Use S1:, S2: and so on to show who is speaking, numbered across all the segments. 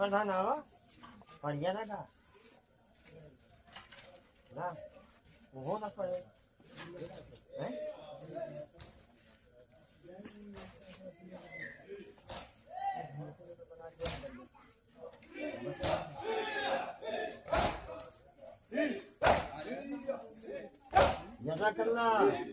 S1: ના ના હો ફળિયા ના ના ઉભો ના પડે હે જઝાકલ્લાહ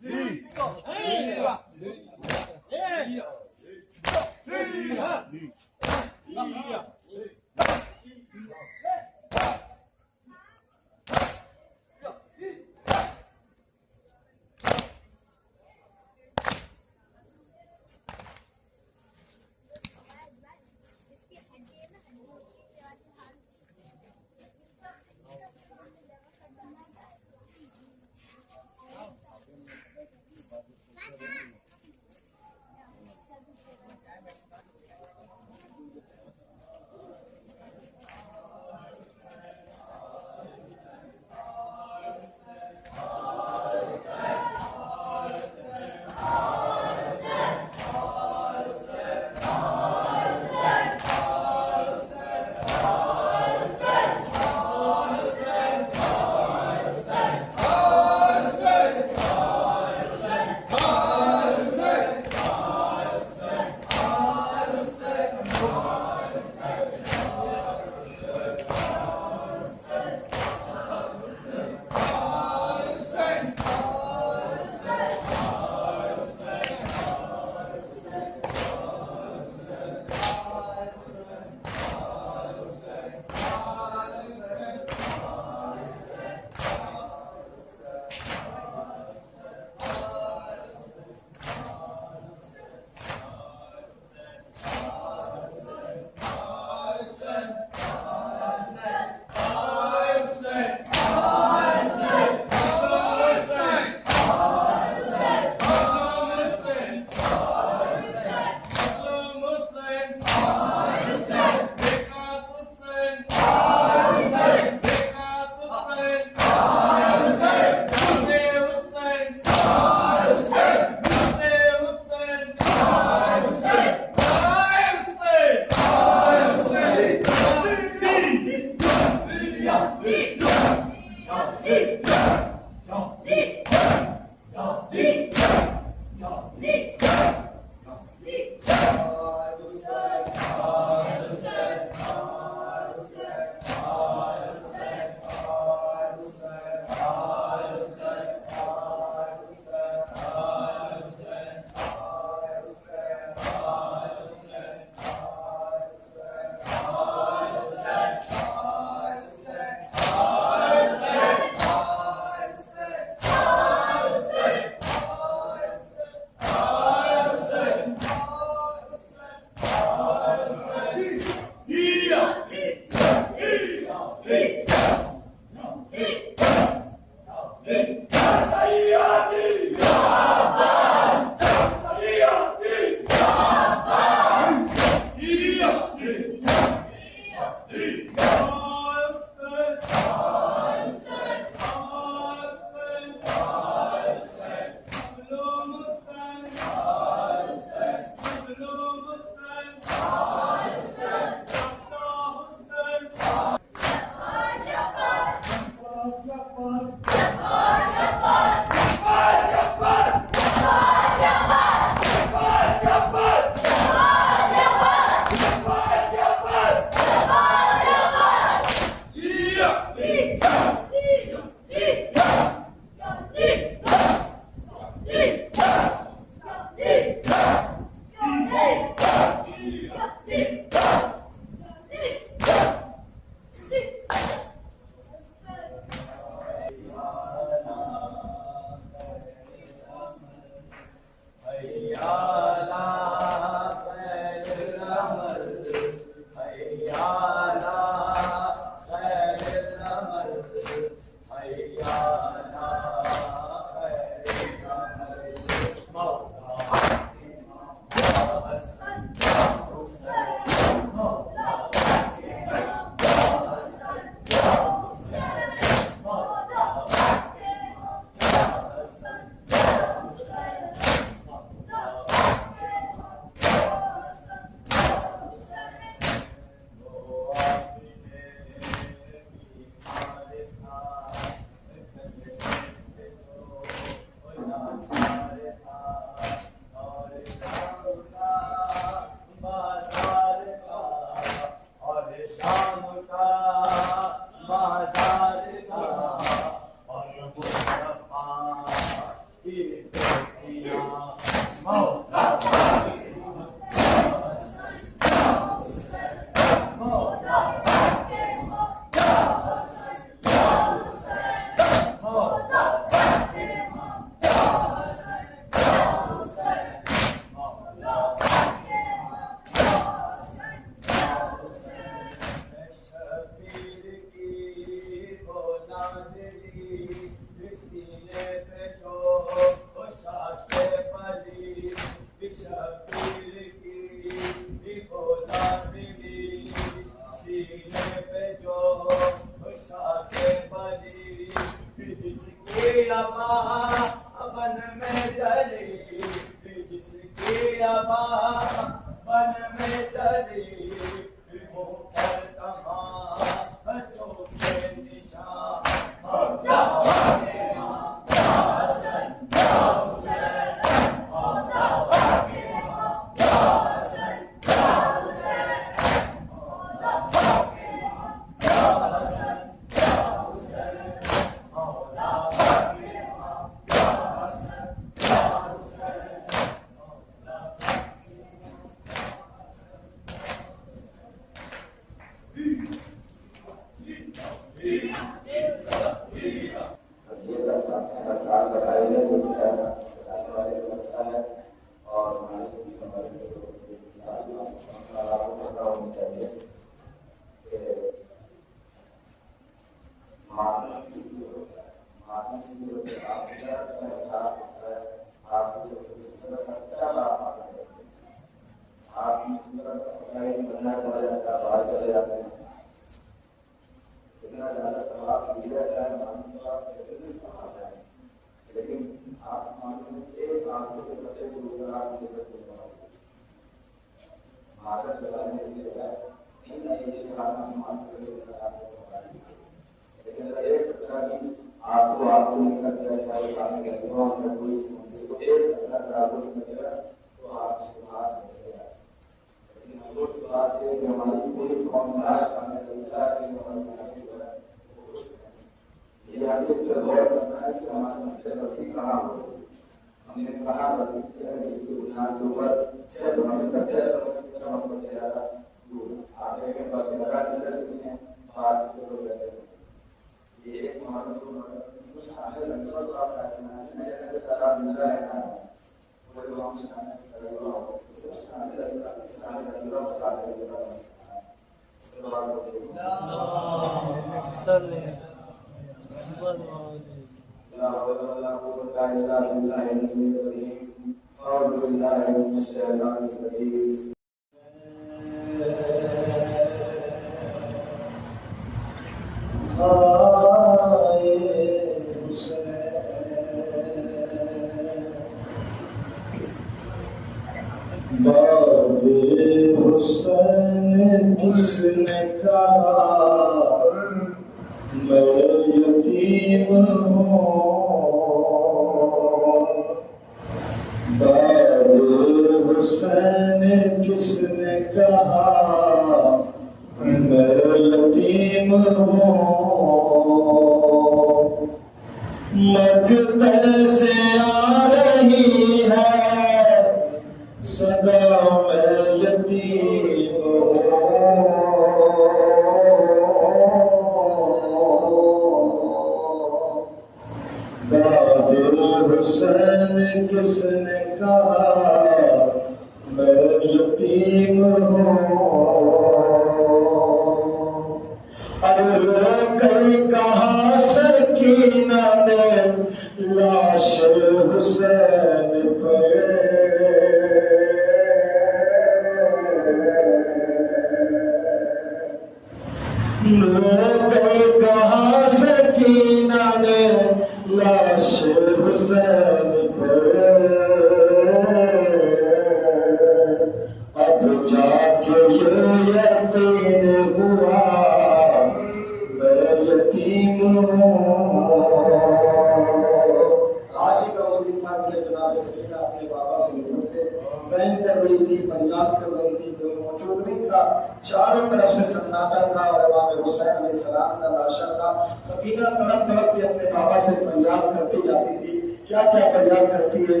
S2: بینکر رہی تھی، فریاد کر رہی تھی، کوئی موجود نہیں تھا، چاروں طرف سے سناٹا تھا اور امام حسین علیہ السلام کا لاشا تھا۔ سکینہ تڑپ تڑپ کے اپنے بابا سے فریاد کرتی جاتی تھی۔ کیا کیا فریاد کرتی ہے؟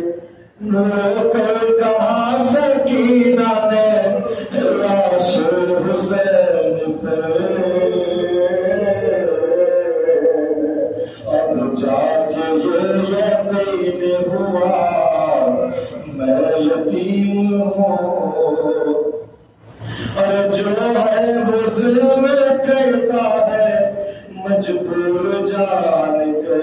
S2: رو کر کہا سکینہ نے لاش حسین پہ، اب جا کے یہ یقین ہوا میں یتیم ہوں، اور جو ہے وہ ظلم کرتا ہے مجبور جان کے،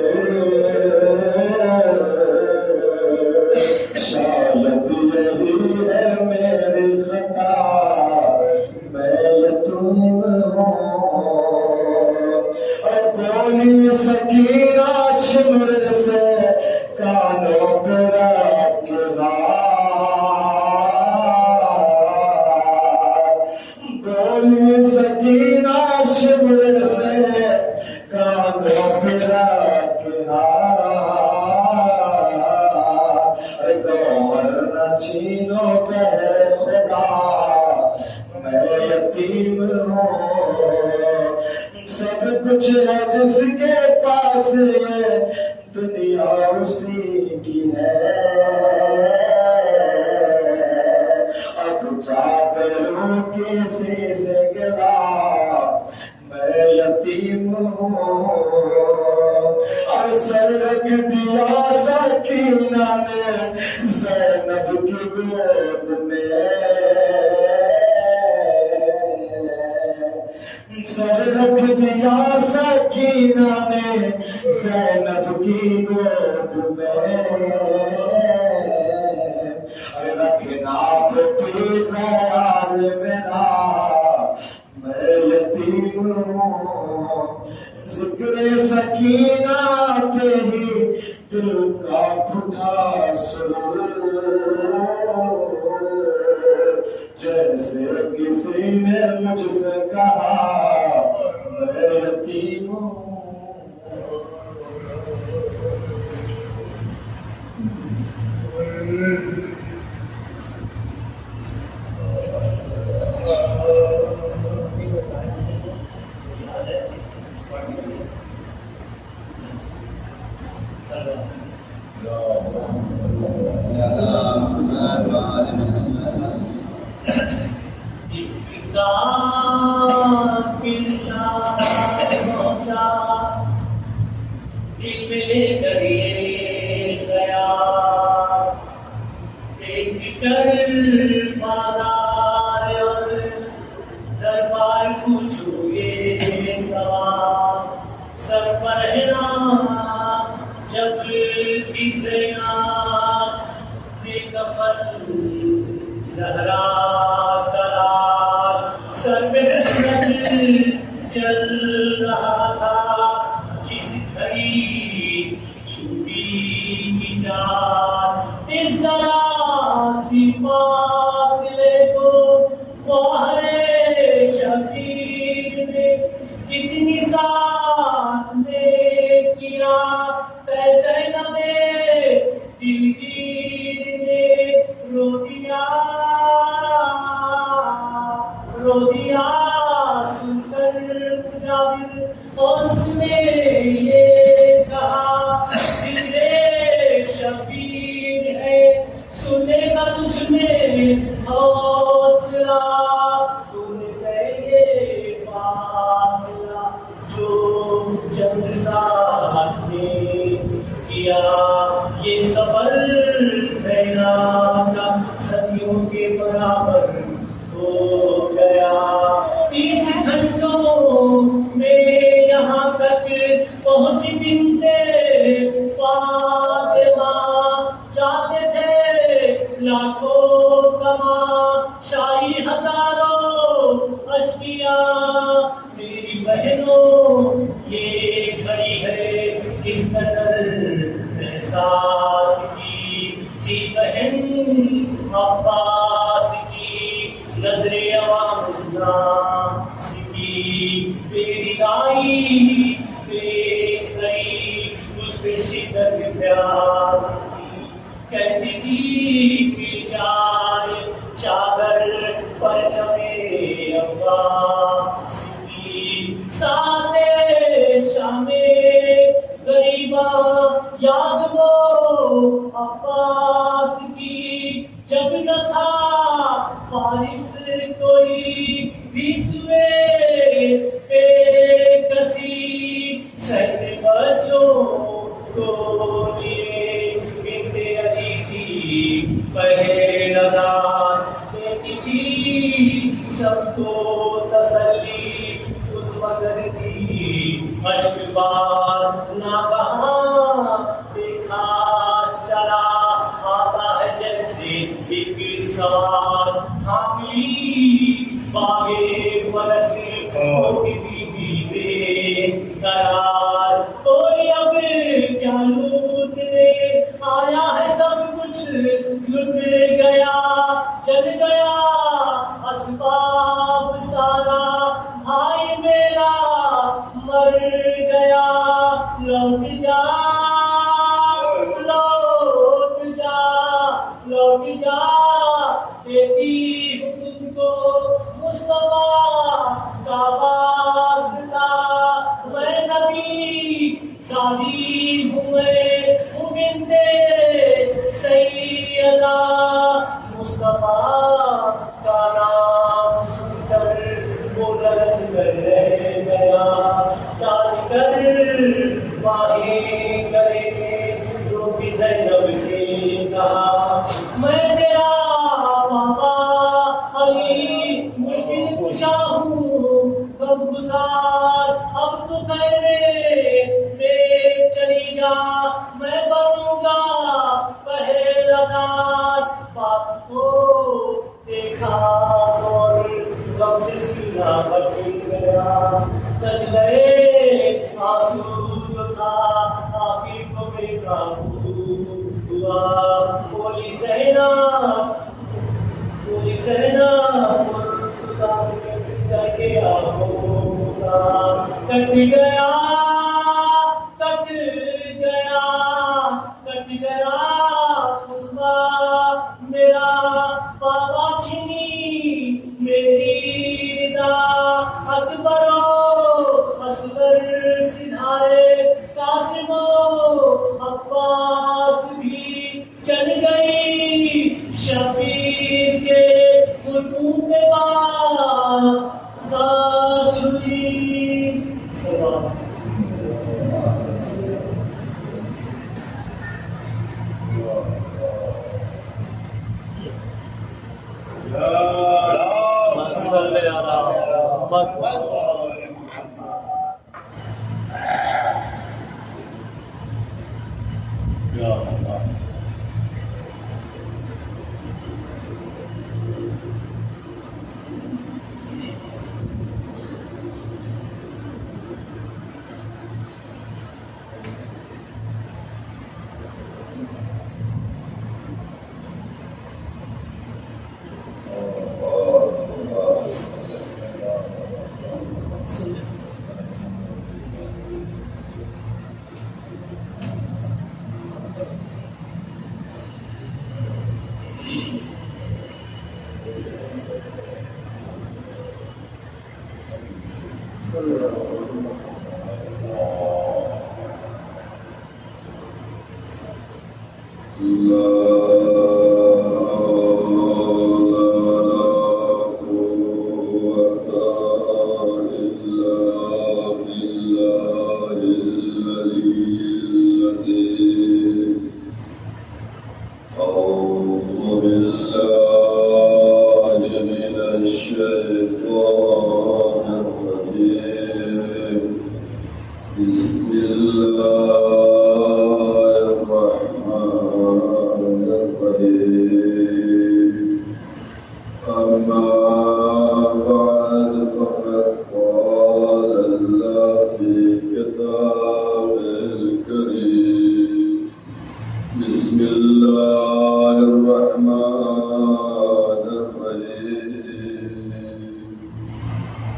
S2: شاید یہی ہے میری خطا میں یتیم ہوں۔ اور بولی سکینہ شمر سے کانوں پہ رکھ بولی سکینہ شمر سے کانوں پہ رکھ گوہر نہ چھینو بہر خدا میں یتیم ہوں، سب کچھ ہے جس کے پاس یہ دنیا اسی کی ہے، اب کیا کروں کسی سے گلا میں یتیم ہوں، اور سر رکھ دیا سکینہ نے زینب کی گود میں، سر رکھ دیا سکینہ نے زینب کی گود میں، رکھنا بیٹی خیال میرا میں یتیم ہوں، ذکر سکینہ آتے ہی دل کا پھٹا سرور، جیسے کسی نے مجھ سے کہا میں یتیم ہوں۔
S3: عباس کی جب نہ تھا فارس کوئی بھی سوے پہ کسی سہنے بچوں کو لیے بنت علی کی پہلے اذان دیتی تھی سب کو تسلی خود مگر تھی مشق بار نہ کہاں دیکھا چلا آتا ہے جیسے ایک سوار حاملی باغے برش ہوتی بھی بے قرار کوئی اب کیا لوٹنے آیا ہے سب کچھ لٹ گیا چل گیا اسباب سارا بھائی میرا مر گیا لوٹ جا لوٹ جا لوٹ جا دیتی ہوں تم کو مصطفیٰ کا واسطہ میں نبی شادی ہوئے بنت سیدہ مصطفیٰ کا نام سن کر وہ لرز کر رہ گیا ڈال کر باہیں کرے جو بھی زینب سے کہا میں تیرا پاپا علی مشکل کشا ہوں غم گزار اب تو کہنے میں چلی جا میں بنوں گا پہرے دار باپ کو دیکھا اور غم سے سینہ بھر گیا سج گئے آنسو جو تھا آپی کو بے قابو ہوا بولی زینب خدا سے کر کے آؤگا کٹ گیا کٹ گیا کٹ گیا خدا میرا بابا چھینی میری ردا اکبر و اصغر سدھارے قاسم و عباس بھی چل گئی شبیر کے گھٹنوں پہ بات چھری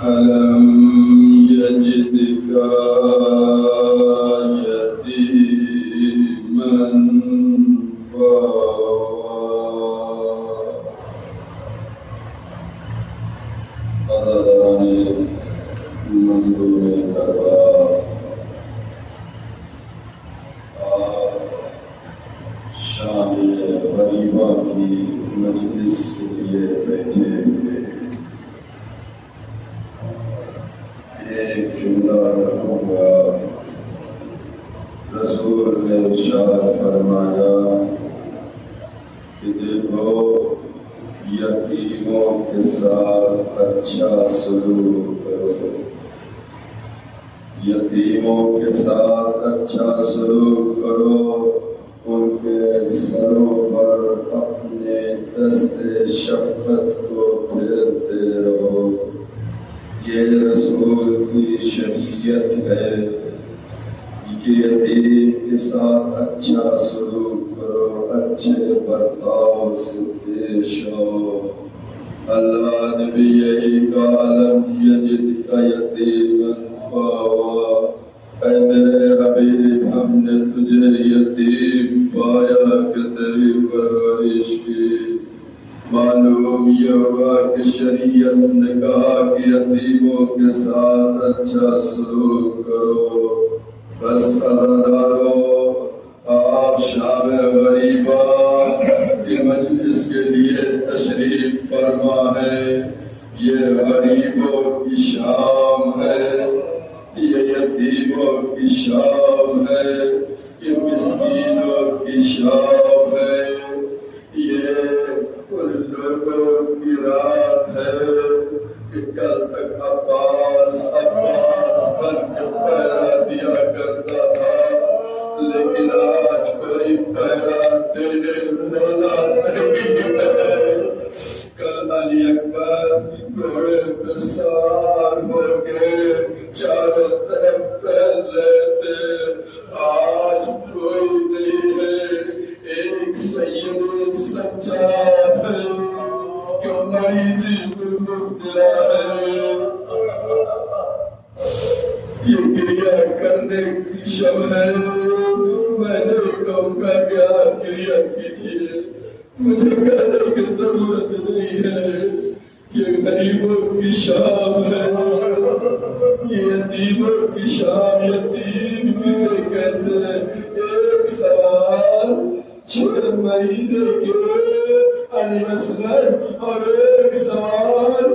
S4: ألم يجدك يتيما کی مجلس کے لیے بیٹھے ہوئے ایک جملہ رکھوں گا۔ رسول نے ارشاد فرمایا کہ دیکھو یتیموں کے ساتھ اچھا سلوک کرو، یتیموں کے ساتھ اچھا سلوک کرو، ان کے سروں پر اپنے دست شفقت کو پھیرتے رہو۔ یہ رسول کی شریعت ہے کہ یتیم کے ساتھ اچھا سلوک کرو، اچھے برتاؤ سے پیش آؤ۔ اللہ نے بھی یہی کہا لم یجدک یتیما فآویٰ، اے میرے حبیب ہم نے تجھے یتیم پایا کہ تیری پرورش کی۔ معلوم یہ ہوا کہ شریعت نے کہا کہ یتیموں کے ساتھ اچھا سلوک کرو۔ بس عزادارو، آپ شام غریبہ کی مجلس کے لیے تشریف فرما ہے۔ یہ غریبوں کی شام ہے، یہ یتیموں کی شام ہے، یہ مسکینوں کی شام ہے، یہ ان لوگوں کی رات ہے کہ کل تک عباس بن کے پہرا دیا کرتا تھا، لیکن آج کوئی پہرا دینے والا نہیں ہے۔ کل علی اکبر گھوڑے پہ سوار ہو کے چاروں طرف پھیل رہے تھے، آج کوئی نہیں ہے۔ ایک سید سجاد ہے کہ مریضی میں مبتلا ہے۔ یہ گریہ کرنے کی شب ہے، میں نہیں کہوں گا کہ آپ گریہ کیجیے، مجھے کہنے کی ضرورت نہیں ہے۔ یہ غریبوں کی شام ہے، یہ یتیموں کی شام۔ یتیم کسے کہتے ہیں؟ ایک سوال 6 مہینے کے علی اصغر اور ایک سوال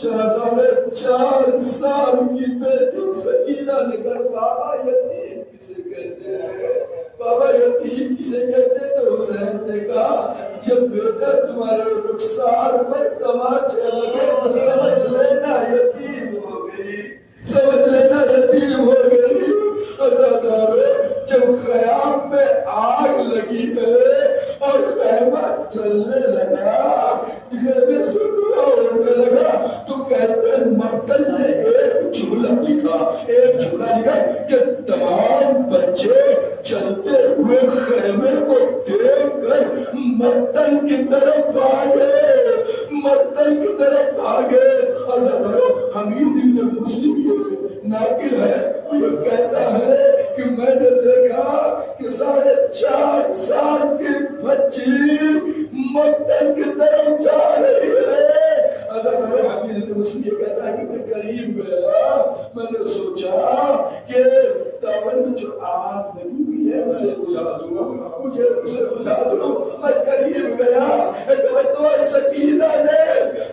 S4: 4.5 سال کی بیٹی سکینہ نے کہا بابا یتیم کسے کہتے ہیں؟ بابا یتیم کسے کہتے ہیں؟ تو حسین نے کہا جب بیٹا تمہارے رخسار پر تماچے لگے تو سمجھ لینا یتیم ہو گئی، سمجھ لینا یتیم ہو گئی۔ عزادارو، جب خیام میں آگ لگی ہے اور خیمہ چلنے لگا، خیمے سے دھواں اڑنے لگا، تو کہتے ہیں مقتل نے ایک جملہ لکھا کہ تمام بچے چلتے ہوئے خیمے کو دیکھ کر مقتل کی طرف بھاگے۔ عزادارو، حمید ابن مسلم یہ ناقل ہے، یہ کہتا ہے کہ میں نے دیکھا کہ 4.5 سال کی بچی مقتل کی طرف جا رہی ہے۔ عزادارو، حمید ابن مسلم یہ کہتا ہے کہ میں قریب گیا، میں نے سوچا کہ تاون میں جو آگ لگی ہوئی ہے اسے بجھا دوں، میں قریب گیا تو سکینہ نے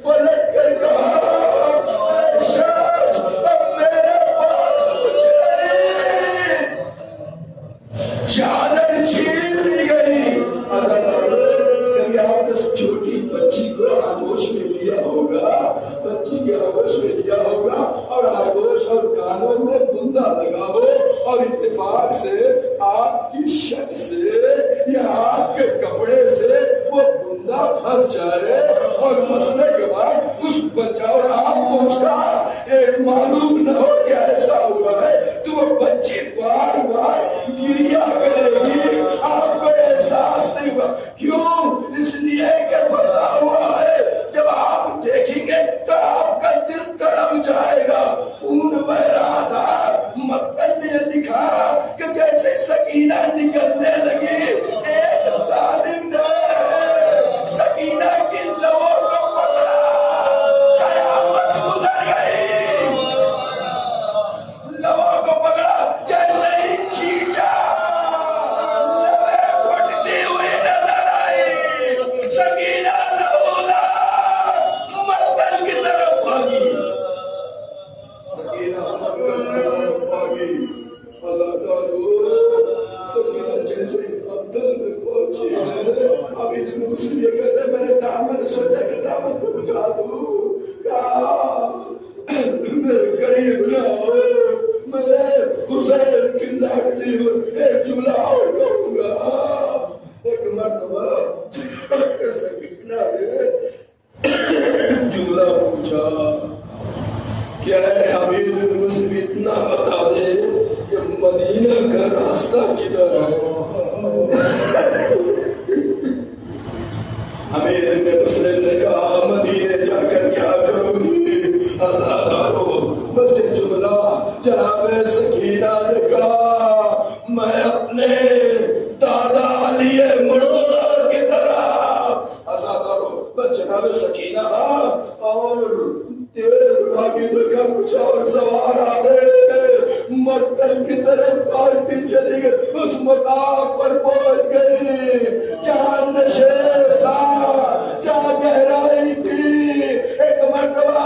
S4: پلٹ کر کہا اے شخص اب میرے پاس کچھ نہیں، چادر چھین لی گئی۔ کبھی آپ نے چھوٹی بچی کو آغوش میں لیا ہوگا، بچی کے آغوش میں لیا ہوگا اور آغوش اور کانوں میں بندہ لگا ہو اور اتفاق سے آپ کی شک سے یا آپ کے کپڑے سے وہ بندہ پھنس جائے اور پھنسنے کے بعد اس بچہ اور آپ کو اس کا معلوم نہ ہو کہ ایسا ہوا ہے، تو وہ بچی بار بار گریہ کرے گی، آپ کو احساس نہیں ہوا۔ کیوں؟ اس لیے کہ پھنسا ہوا ہے۔ جب آپ دیکھیں گے تو آپ کا دل تڑپ جائے گا۔ خون بہ رہا تھا، مقتل نے دکھا کہ جیسے سکینہ نکلنے لگی، ایک ظالم نے سکینہ کی لووں کو پکڑا، قیامت گزر گئی، لووں کو پکڑا، جیسے ہی کھینچا لویں پھٹتی ہوئی نظر آئی۔ مسلم یہ کہتے ہیں میں نے سوچا کہ دامن کو بجھا دوں، کہا میرے قریب نہ ہو، میں حسین کی لاڈلی ہوں، ایک جملہ اور کہوں گا۔ ایک مرتبہ سکینہ نے جملہ پوچھا، کیا ہے امیر بن مسلم اتنا بتا دے کہ مدینہ کا راستہ کدھر ہے؟ امیر بن مسلم نے کہا مدینے جا کر کیا کرو گی؟ آزادارو، بس یہ جملہ جناب سکینہ نے کہا میں اپنے دادا علی مرتضیٰ کی طرح، آزادارو بس جناب سکینہ اور تیرے بھاگی دیکھا کچھ اور سوار آ رہے تھے، مقتل کی طرف بھاگتی چلی گئی، اس مقام پر پہنچ گئی جہاں نشیب تھا، جہاں گہرائی تھی۔ ایک مرتبہ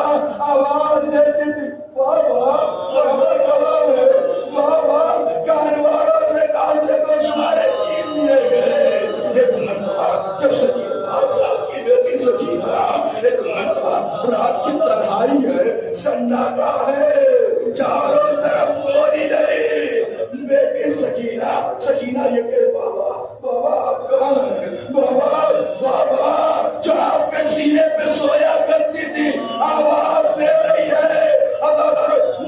S4: آواز دیتی تھی بابا بابا، کانواروں سے کان سے گوشوارے چھین لیے گئے۔ ایک مرتبہ جب سکینہ صاحب کی بیٹی سکینہ، ایک مرتبہ رات کی تنہائی ہے، سناٹا ہے، چاروں طرف کوئی نہیں، بیٹی سکینہ یہ کہ بابا آپ کہاں ہیں؟ بابا جو آپ کے سینے پہ سویا کرتی تھی آواز دے رہی ہے۔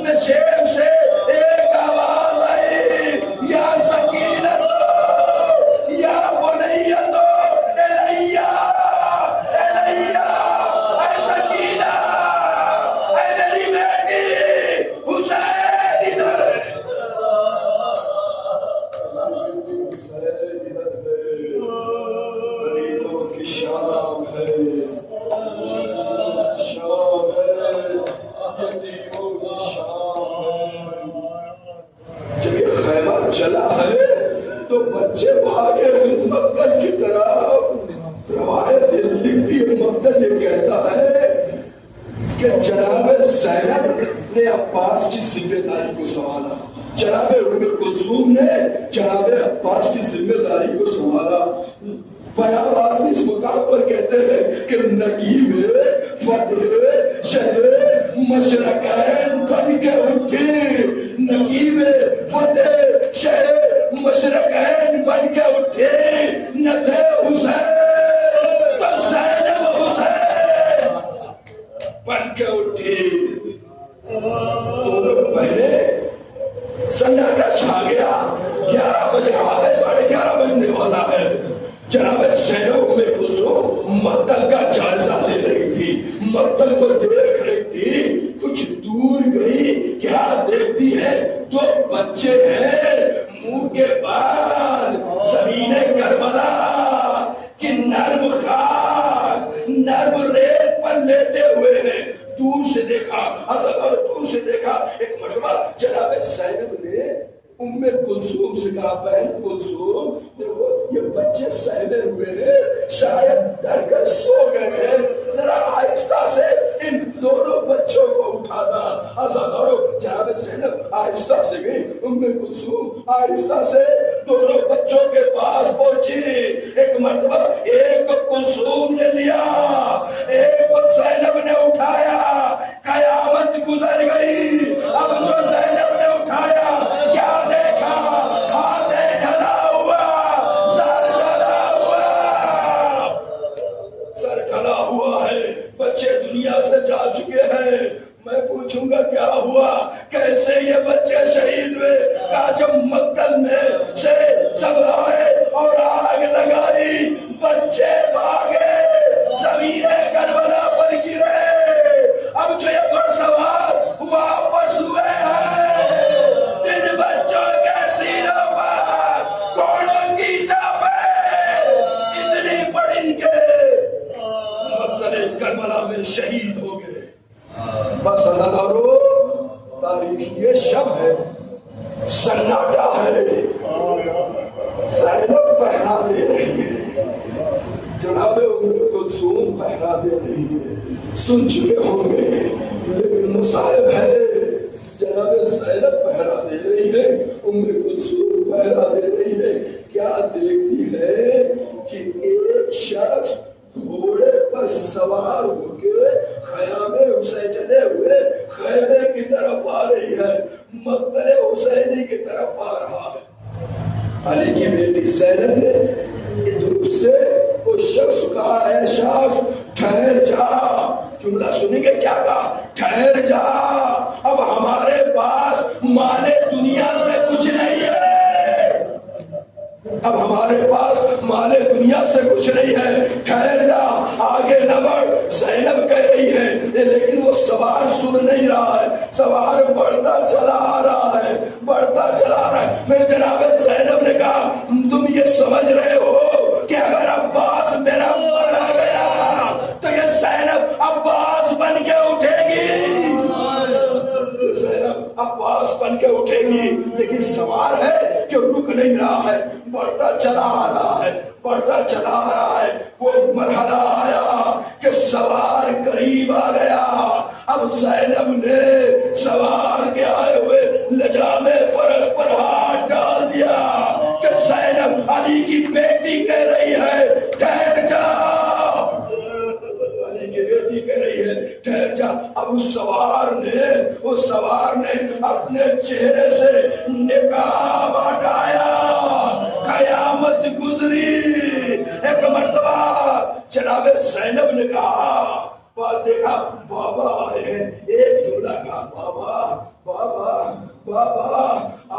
S4: نشیب سے ایک آواز آئی، یا سکینہ یا بنیت الیہ، اے سکینہ، اے میری بیٹی حسین ادھر ہے۔ غریبوں کی شام ہے، شام ہے، یتیموں کی شام ہے۔ جب یہ خیمہ چلا ہے تو بچے بھاگے مقتل کی طرف۔ روایت لکھتی ہے، مقتل یہ کہتا ہے کہ جناب زینب نے عباس کی ذمہ داری کو سنبھالا، جناب ام کلثوم نے جناب عباس کی ذمہ داری کو سنبھالا۔ بیان آج اس مقام پر کہتے ہیں کہ نقیب فتح شہر مشرقین بن کے اٹھی، نقیب فتح شہر مشرقین بن کے اٹھی، نہ تھے حسین تو زینب حسین بن کے اٹھی۔ دونوں پہلے سناٹا چھا گیا، 11 بجے رہا ہے، 11:30 بجنے والا ہے۔ جناب زینب ام کلثوم مقتل کا جائزہ لے رہی تھی، مقتل کو دیکھ رہی تھی، کچھ دور گئی، کیا دیکھتی ہے؟ 2 بچے ہیں، منہ کے بال زمین کربلا کی نرم خاک، نرم ریت پر لیتے ہوئے ہیں۔ دور سے دیکھا، دور سے دیکھا، ایک مرتبہ جناب زینب نے ام کلثوم سے کہا بہن کلثوم دیکھو یہ بچے سہمے ہوئے ہیں، شاید ڈر کر سو گئے ہیں، ذرا آہستہ سے ان دونوں بچوں کو اٹھانا۔ آزادارو جناب زینب آہستہ سے گئی، ام کلثوم آہستہ سے دونوں بچوں کے پاس پہنچی۔ ایک مرتبہ ایک کو کلثوم نے لیا، ایک کو زینب نے اٹھایا، قیامت گزر گئی۔ اب جو زینب نے اٹھایا کیا دیکھا؟ ہاتھے ڈھلا ہوا، سر ڈھلا ہوا، سر ڈھلا ہوا ہے، بچے دنیا سے جا چکے ہیں۔ میں پوچھوں گا کیا ہوا، کیسے یہ بچے شہید ہوئے؟ کہا جب مقتل میں سے سب آئے اور آگ لگائی، بچے بھاگے، زمین کربلا پر گرے۔ اب جو یہ گھڑ سوار واپس ہوئے ہیں، جن بچوں کے سینوں پر گھوڑوں کی ٹاپیں اتنی پڑی کہ مقتل کربلا میں شہید ہو گئے۔ بس عزادارو تاریخ یہ شب ہے، سناٹا ہے، زینب پہرا دے رہی ہے، جناب ام کلثوم پہرا دے رہی ہے۔ سن چکے ہوں گے لیکن مصائب ہے، جناب زینب پہرا دے رہی ہے، ام کلثوم پہرا دے رہی ہے۔ کیا دیکھتی ہے کہ ایک شخص رہا ہے۔ علی کی بیٹی زینب نے ادھر سے وہ شخص کہا، اے شخص ٹھہر جا، جملہ سنیں گے کیا کہا، ٹھہر جا، اب ہمارے پاس مال دنیا سے کچھ نہیں ہے، اب ہمارے پاس مال دنیا سے کچھ نہیں ہے، ٹھہر جا، آگے نہ بڑھ۔ زینب کہہ رہی ہے لیکن وہ سوار سن نہیں رہا ہے، سوار بڑھتا چلا آ رہا ہے، بڑھتا چلا آ رہا ہے۔ پھر جناب زینب نے کہا تم یہ سمجھ رہے ہو کہ اگر عباس میرا مارا گیا تو یہ زینب عباس بن کے اٹھے گی، زینب عباس بن کے اٹھے گی، لیکن سوار ہے کہ رک نہیں رہا ہے، بڑھتا چلا آ رہا ہے، بڑھتا چلا آ رہا ہے۔ وہ مرحلہ آیا کہ سوار قریب آ گیا، اب زینب نے سوار کے آئے ہوئے لجام فرس پر ہاتھ ڈال دیا کہ زینب علی کی بیٹی کہہ رہی ہے ٹھہر جا، علی کی بیٹی کہہ رہی ہے ٹھہر جا۔ اب اس سوار نے اپنے چہرے سے نقاب ہٹایا، قیامت گزری۔ ایک مرتبہ جناب زینب نے کہا، بات دیکھا بابا آئے ہیں، ایک جملہ کہا، بابا بابا بابا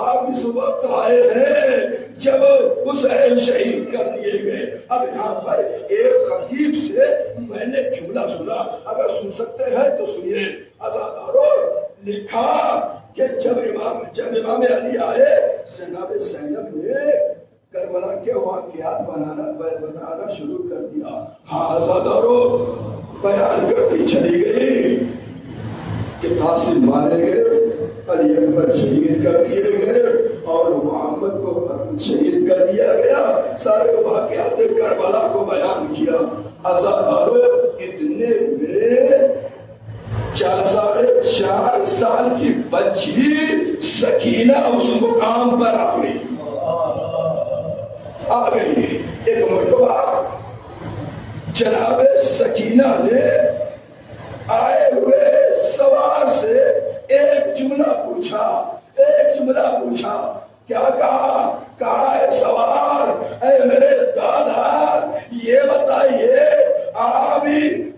S4: آپ اس وقت آئے ہیں جب حسین شہید کر دیے گئے۔ اب یہاں پر ایک خطیب سے میں نے جملہ سنا، اگر سن سکتے ہیں تو سنیے۔ عزادارو لکھا کہ جب امام علی آئے، جناب زینب نے کربلا کے واقعات بتانا شروع کر دیا۔ ہاں عزادارو بیان کرتی چلی گئی کہ قاسم مارے گئے، علی اکبر شہید کر دیے گئے اور محمد کو شہید کر دیا گیا، سارے واقعات کربلا کو بیان کیا۔ عزادارو اتنے میں 4.5 سال کی بچی سکینہ اس مقام پر آ گئی۔ ایک مرتبہ جناب سکینہ نے آئے ہوئے سوار سے ایک جملہ پوچھا، کیا کہا اے سوار، اے میرے دادا یہ بتائیے آپ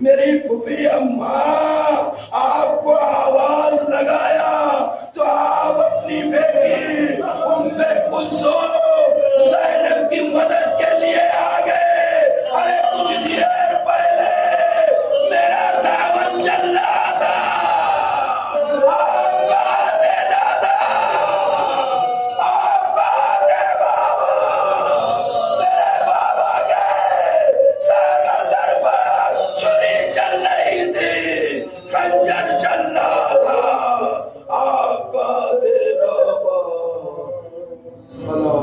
S4: میری پھوپھی اماں آپ کو آواز لگایا تو آپ اپنی بیٹی ام کلثوم زینب کی مدد کے لیے آ گئے۔ ارے کچھ دیر پہلے میرا دعوت چل رہا تھا، آپ بات ہے دادا، آپ بات ہے بابا، میرے بابا کے سر پر چھری چل رہی تھی، خنجر چل رہا تھا، آپ بات ہے بابا۔ اللہ